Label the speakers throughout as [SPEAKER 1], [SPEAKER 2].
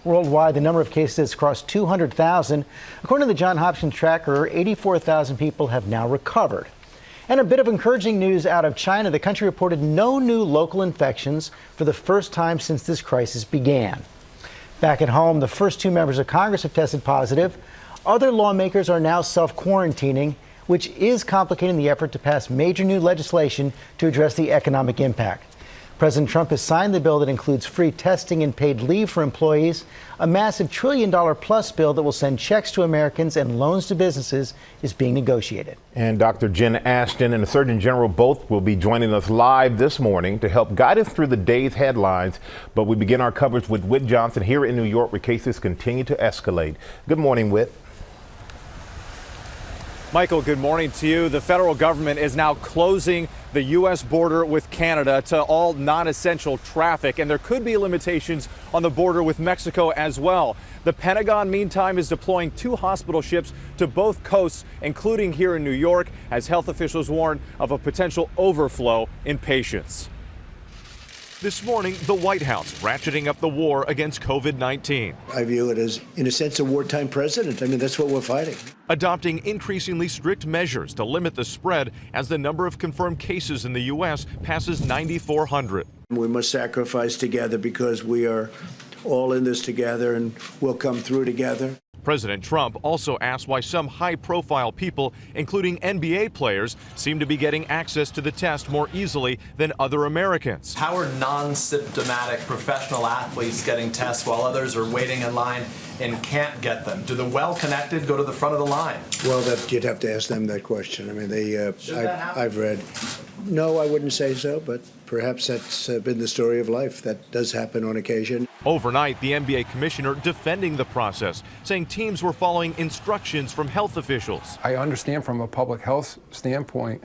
[SPEAKER 1] Worldwide, the number of cases has crossed 200,000. According to the Johns Hopkins tracker, 84,000 people have now recovered. And a bit of encouraging news out of China. The country reported no new local infections for the first time since this crisis began. Back at home, the first two members of Congress have tested positive. Other lawmakers are now self-quarantining, which is complicating the effort to pass major new legislation to address the economic impact. President Trump has signed the bill that includes free testing and paid leave for employees. A massive $1 trillion-plus bill that will send checks to Americans and loans to businesses is being negotiated.
[SPEAKER 2] And Dr. Jen Ashton and the Surgeon General both will be joining us live this morning to help guide us through the day's headlines. But we begin our coverage with Whit Johnson here in New York, where cases continue to escalate. Good morning, Whit.
[SPEAKER 3] Michael, good morning to you. The federal government is now closing the U.S. border with Canada to all non-essential traffic, and there could be limitations on the border with Mexico as well. The Pentagon, meantime, is deploying 2 hospital ships to both coasts, including here in New York, as health officials warn of a potential overflow in patients.
[SPEAKER 4] This morning, the White House ratcheting up the war against COVID-19.
[SPEAKER 5] I view it as, in a sense, a wartime president. I mean, that's what we're fighting.
[SPEAKER 4] Adopting increasingly strict measures to limit the spread as the number of confirmed cases in the U.S. passes 9,400.
[SPEAKER 5] We must sacrifice together because we are all in this together and we'll come through together.
[SPEAKER 4] President Trump also asked why some high-profile people, including NBA players, seem to be getting access to the test more easily than other Americans.
[SPEAKER 6] How are non-symptomatic professional athletes getting tests while others are waiting in line and can't get them? Do the well-connected go to the front of the line?
[SPEAKER 5] Well, you'd have to ask them that question. I mean, I've read. No, I wouldn't say so, but perhaps that's been the story of life. That does happen on occasion.
[SPEAKER 4] Overnight, the NBA commissioner defending the process, saying teams were following instructions from health officials.
[SPEAKER 7] I understand from a public health standpoint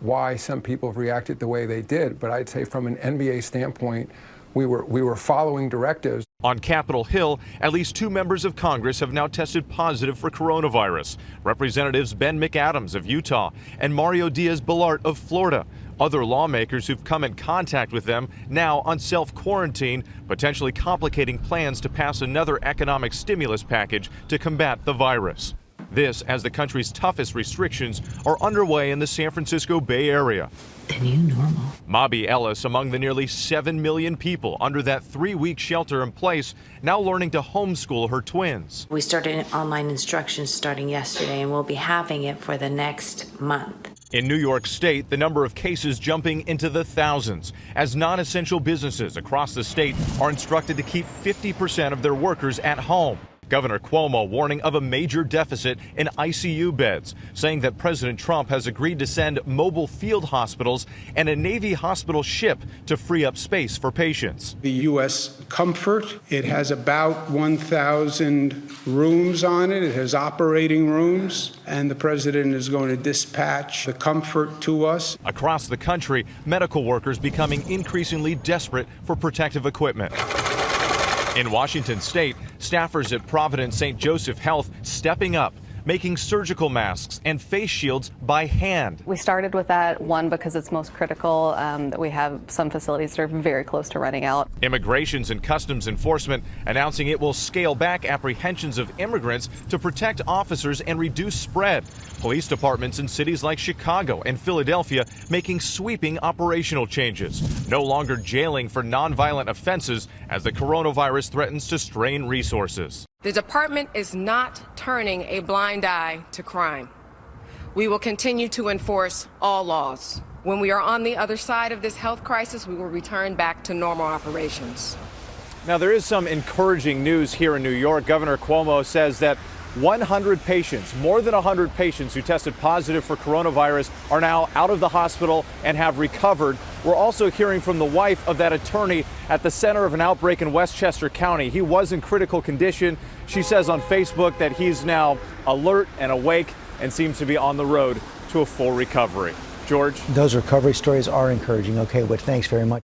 [SPEAKER 7] why some people have reacted the way they did, but I'd say from an NBA standpoint, we were following directives.
[SPEAKER 4] On Capitol Hill, at least 2 members of Congress have now tested positive for coronavirus. Representatives Ben McAdams of Utah and Mario Diaz-Balart of Florida. Other lawmakers who've come in contact with them now on self-quarantine, potentially complicating plans to pass another economic stimulus package to combat the virus. This as the country's toughest restrictions are underway in the San Francisco Bay Area.
[SPEAKER 8] The new normal.
[SPEAKER 4] Mobby Ellis among the nearly 7 million people under that 3-week shelter in place, now learning to homeschool her twins.
[SPEAKER 8] We started online instruction starting yesterday, and we'll be having it for the next month.
[SPEAKER 4] In New York State, the number of cases jumping into the thousands as non-essential businesses across the state are instructed to keep 50% of their workers at home. Governor Cuomo warning of a major deficit in ICU beds, saying that President Trump has agreed to send mobile field hospitals and a Navy hospital ship to free up space for patients.
[SPEAKER 9] The U.S. Comfort, it has about 1,000 rooms on it. It has operating rooms, and the president is going to dispatch the Comfort to us.
[SPEAKER 4] Across the country, medical workers becoming increasingly desperate for protective equipment. In Washington state, staffers at Providence St. Joseph Health stepping up, making surgical masks and face shields by hand.
[SPEAKER 10] We started with that, one, because it's most critical, that we have some facilities that are very close to running out.
[SPEAKER 4] Immigrations and Customs Enforcement announcing it will scale back apprehensions of immigrants to protect officers and reduce spread. Police departments in cities like Chicago and Philadelphia making sweeping operational changes. No longer jailing for nonviolent offenses as the coronavirus threatens to strain resources.
[SPEAKER 11] The department is not turning a blind eye to crime. We will continue to enforce all laws. When we are on the other side of this health crisis, we will return back to normal operations.
[SPEAKER 3] Now, there is some encouraging news here in New York. Governor Cuomo says that 100 patients, more than 100 patients who tested positive for coronavirus are now out of the hospital and have recovered. We're also hearing from the wife of that attorney at the center of an outbreak in Westchester County. He was in critical condition. She says on Facebook that he's now alert and awake and seems to be on the road to a full recovery. George?
[SPEAKER 1] Those recovery stories are encouraging. Okay, Whit, thanks very much.